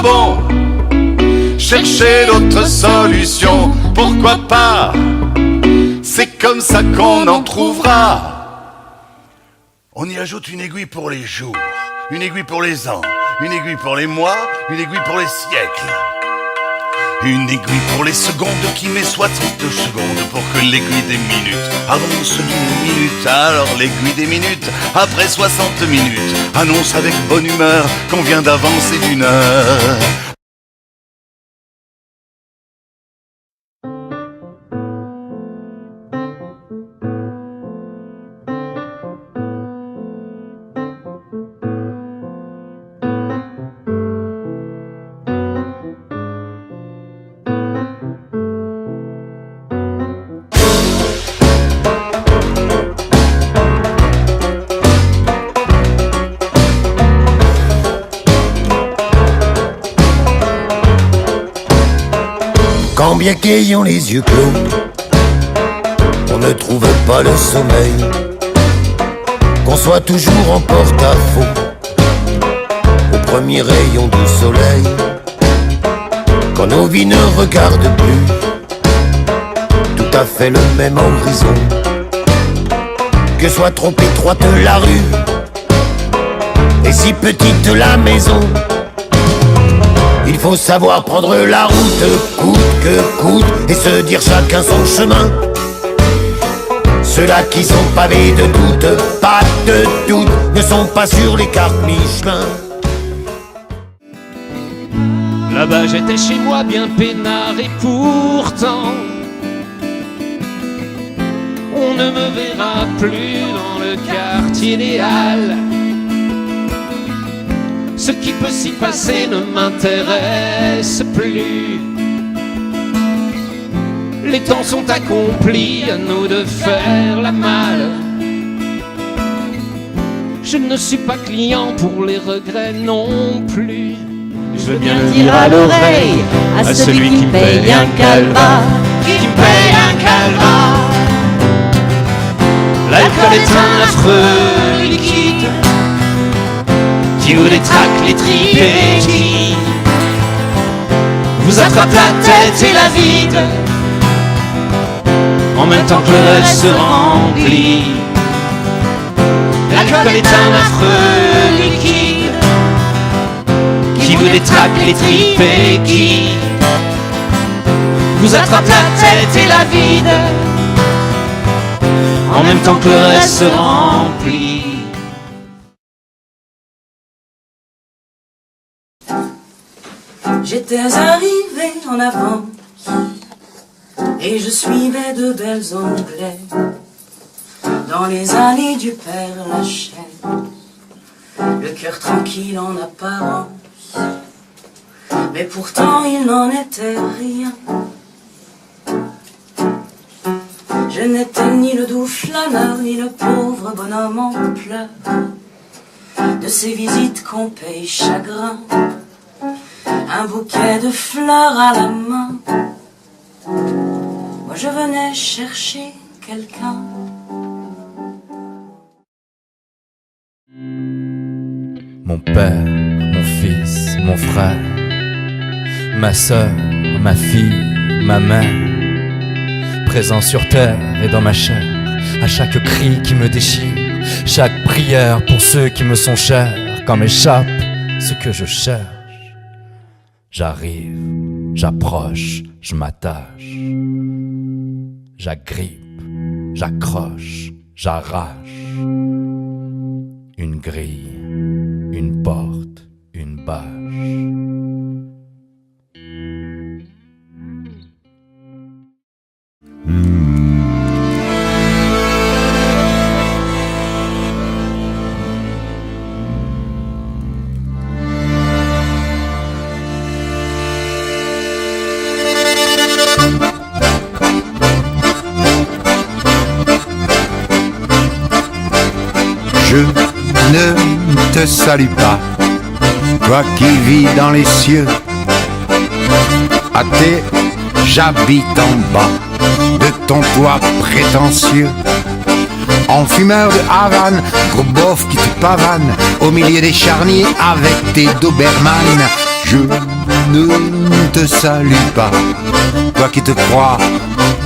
quoi bon chercher d'autres solutions? Pourquoi pas? C'est comme ça qu'on en trouvera. On y ajoute une aiguille pour les jours, une aiguille pour les ans, une aiguille pour les mois, une aiguille pour les siècles. Une aiguille pour les secondes qui met 60 secondes pour que l'aiguille des minutes avance d'une minute. Alors l'aiguille des minutes, après 60 minutes, annonce avec bonne humeur qu'on vient d'avancer d'une heure. Quand bien qu'ayant les yeux clos, on ne trouve pas le sommeil, qu'on soit toujours en porte-à-faux au premier rayon du soleil, quand nos vies ne regardent plus tout à fait le même horizon, que soit trop étroite la rue et si petite la maison. Il faut savoir prendre la route, coûte que coûte, et se dire chacun son chemin. Ceux-là qui sont pavés de doute, pas de doute, ne sont pas sur les cartes Michelin. Là-bas j'étais chez moi bien peinard et pourtant on ne me verra plus dans le quartier des Halles. Ce qui peut s'y passer ne m'intéresse plus. Les temps sont accomplis, à nous de faire la malle. Je ne suis pas client pour les regrets non plus. Je veux bien le dire à l'oreille à celui qui me paye un calva, qui me paye un calva. L'alcool est un affreux liquide qui vous détraque les tripes et qui vous attrape la tête et la vide en même temps que le reste se remplit. L'alcool est un affreux liquide qui vous détraque les tripes et qui vous attrape la tête et la vide en même temps que le reste se remplit. J'étais arrivé en avant et je suivais de belles Anglais dans les allées du Père Lachaise, le cœur tranquille en apparence, mais pourtant il n'en était rien. Je n'étais ni le doux flâneur, ni le pauvre bonhomme en pleurs de ces visites qu'on paye chagrin, un bouquet de fleurs à la main. Moi je venais chercher quelqu'un. Mon père, mon fils, mon frère, ma sœur, ma fille, ma mère, présents sur terre et dans ma chair, à chaque cri qui me déchire, chaque prière pour ceux qui me sont chers, quand m'échappe ce que je cherche. J'arrive, j'approche, je m'attache, j'agrippe, j'accroche, j'arrache. Une grille, une porte, une bâche. Je ne te salue pas, toi qui vis dans les cieux. Athée, j'habite en bas de ton toit prétentieux. En fumeur de Havane, gros bof qui te pavane au milieu des charniers avec tes Doberman. Je ne te salue pas. Toi qui te crois,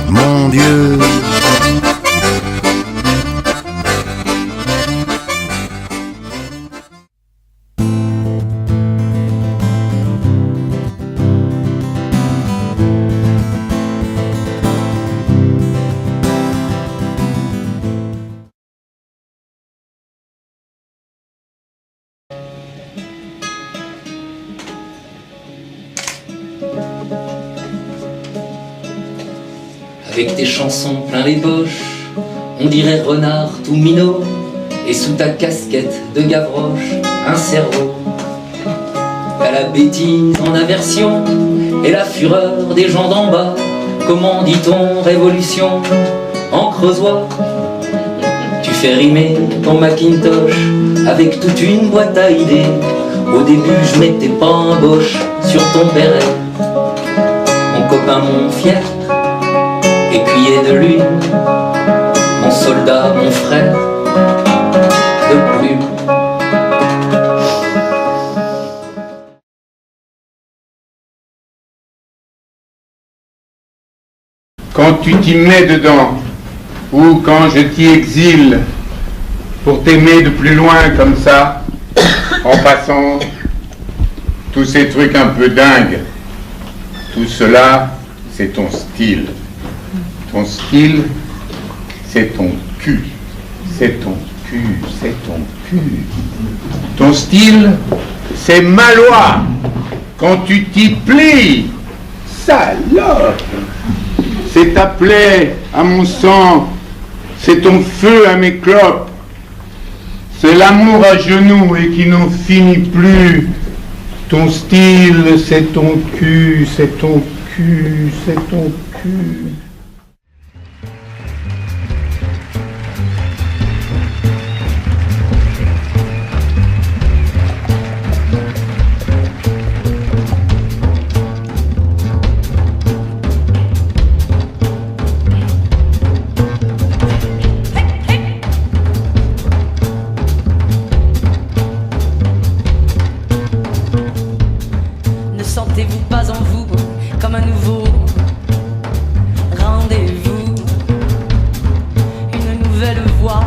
mon Dieu. Avec tes chansons plein les poches, on dirait renard tout minot, et sous ta casquette de Gavroche, un cerveau. T'as la bêtise en aversion, et la fureur des gens d'en bas. Comment dit-on révolution en creusois? Tu fais rimer ton Macintosh avec toute une boîte à idées. Au début je mettais pas un boche sur ton béret. Mon copain, mon fier, écuyer de lune, mon soldat, mon frère de plume. Quand tu t'y mets dedans, ou quand je t'y exile, pour t'aimer de plus loin comme ça, en passant tous ces trucs un peu dingues, tout cela, c'est ton style. Ton style, c'est ton cul. C'est ton cul, c'est ton cul. Ton style, c'est ma loi. Quand tu t'y plies, salope. C'est ta plaie à mon sang, c'est ton feu à mes clopes. C'est l'amour à genoux et qui n'en finit plus. Ton style, c'est ton cul, c'est ton cul, c'est ton cul. Sentez-vous pas en vous comme un nouveau rendez-vous, une nouvelle voie,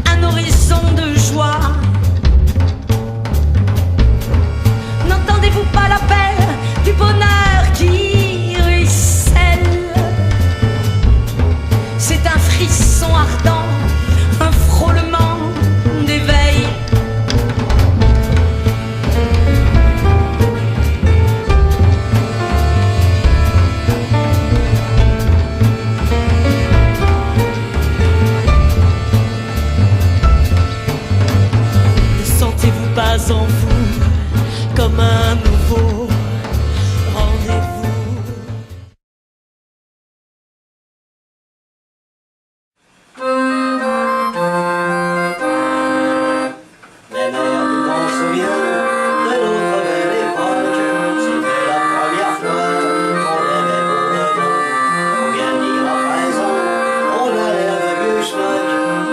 un horizon de joie? N'entendez-vous pas l'appel du bonheur qui ruisselle? C'est un frisson ardent, un frôlement d'éveil. Pas en vous comme un nouveau rendez-vous. Les mères nous en souviennent de notre belle époque. C'était la première fois qu'on aimait pour de bon. On vient de dire à raison, on a l'air de vieux schmuck.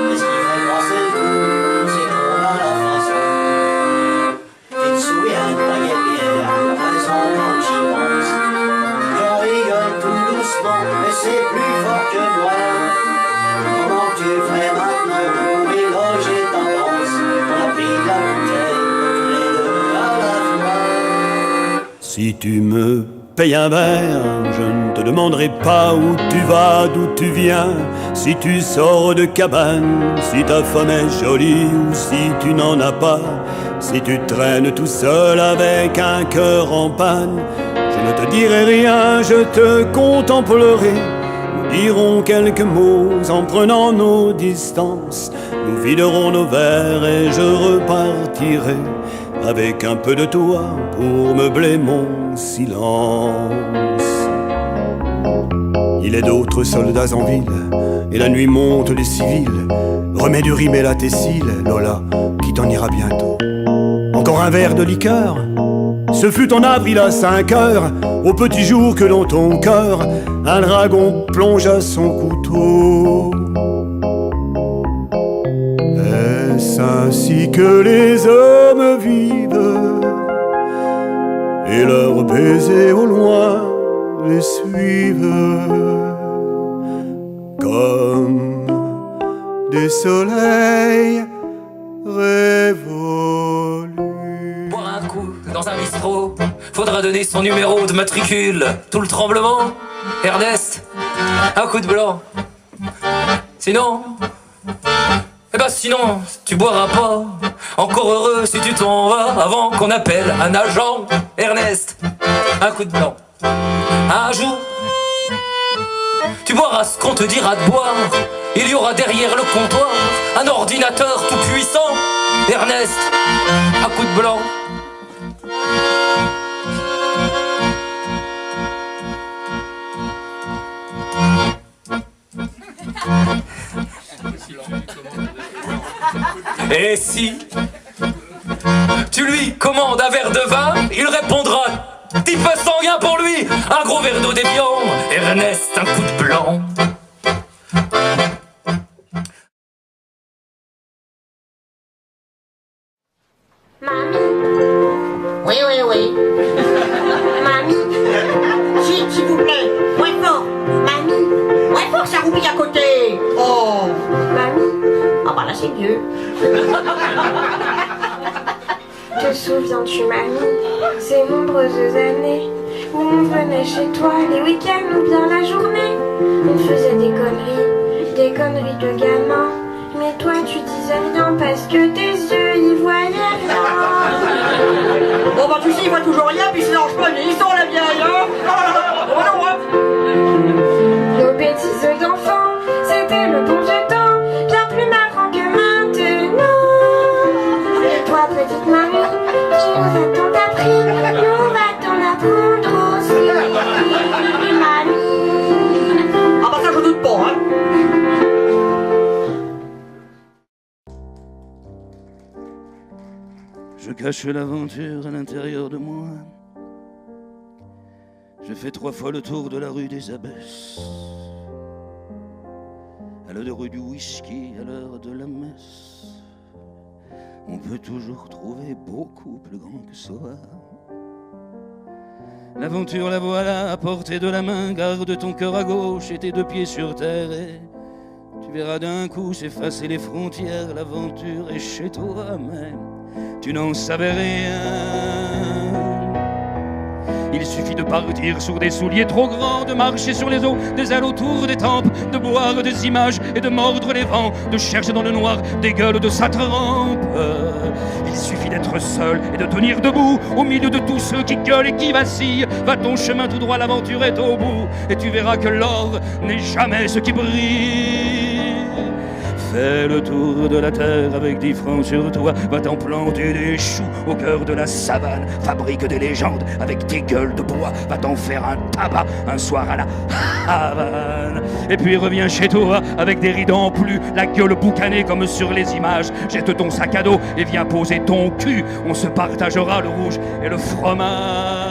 Mais ce qui fait passer le coup, c'est qu'on a la façon. Tu te souviens de la guerrière, la raison quand j'y pense. J'en rigole tout doucement, mais c'est plus fort que moi. Comment tu ferais maintenant pour mélanger ta danse? On a pris de la bouteille, tous les deux à la fois. Si tu me payes un verre, je ne te demanderai pas où tu vas, d'où tu viens. Si tu sors de cabane, si ta femme est jolie ou si tu n'en as pas. Si tu traînes tout seul avec un cœur en panne, je ne te dirai rien, je te contemplerai. Nous dirons quelques mots en prenant nos distances. Nous viderons nos verres et je repartirai avec un peu de toi pour meubler mon silence. Il est d'autres soldats en ville et la nuit monte les civils. Remets du rimel à tes cils, Lola, qui t'en ira bientôt. Encore un verre de liqueur, ce fut en avril à 5 heures, au petit jour que dans ton cœur, un dragon plongea son couteau. Est-ce ainsi que les hommes vivent? et leurs baisers au loin les suivent comme des soleils révolus. Boire un coup dans un bistrot, faudra donner son numéro de matricule. Tout le tremblement, Ernest, un coup de blanc. Sinon, sinon, tu boiras pas. Encore heureux si tu t'en vas avant qu'on appelle un agent. Ernest, un coup de blanc. Un jour, tu boiras ce qu'on te dira de boire. Il y aura derrière le comptoir un ordinateur tout puissant. Ernest, un coup de blanc. Et si tu lui commandes un verre de vin, il répondra type sanguin pour lui, un gros verre d'eau d'Évian. Ernest, un coup de blanc. Mamie. Oui. Mamie. S'il vous plaît, moins fort. Mamie. Moins fort, ça roupille à côté. Oh. Mamie. Ah bah là c'est mieux. Te souviens-tu, mamie, ces nombreuses années où on venait chez toi les week-ends ou bien la journée? On faisait des conneries de gamins. Mais toi tu disais rien parce que tes yeux y voyaient rien. Bon bah tu sais, il voit toujours rien, puis il se lâche pas, mais ils sont la vieille, hein. Nos bêtises d'enfants, c'était le bon vieux temps, bien plus marrant que maintenant. Et toi petite mamie, qui nous a tant appris, nous va t'en apprendre aussi. Mamie. Ah bah ça je doute pas, hein. Je cache l'aventure à l'intérieur de moi. Je fais 3 fois le tour de la rue des Abbesses. À l'heure rue du whisky, à l'heure de la messe. On peut toujours trouver beaucoup plus grand que soi. L'aventure, la voilà, à portée de la main. Garde ton cœur à gauche et tes 2 pieds sur terre. Et tu verras d'un coup s'effacer les frontières. L'aventure est chez toi même. Tu n'en savais rien. Il suffit de partir sur des souliers trop grands, de marcher sur les eaux, des ailes autour des tempes, de boire des images et de mordre les vents, de chercher dans le noir des gueules de sa trempe. Il suffit d'être seul et de tenir debout au milieu de tous ceux qui gueulent et qui vacillent. Va ton chemin tout droit, l'aventure est au bout, et tu verras que l'or n'est jamais ce qui brille. Fais le tour de la terre avec 10 francs sur toi. Va t'en planter des choux au cœur de la savane. Fabrique des légendes avec tes gueules de bois. Va t'en faire un tabac un soir à la Havane. Et puis reviens chez toi avec des rides en plus, la gueule boucanée comme sur les images. Jette ton sac à dos et viens poser ton cul. On se partagera le rouge et le fromage.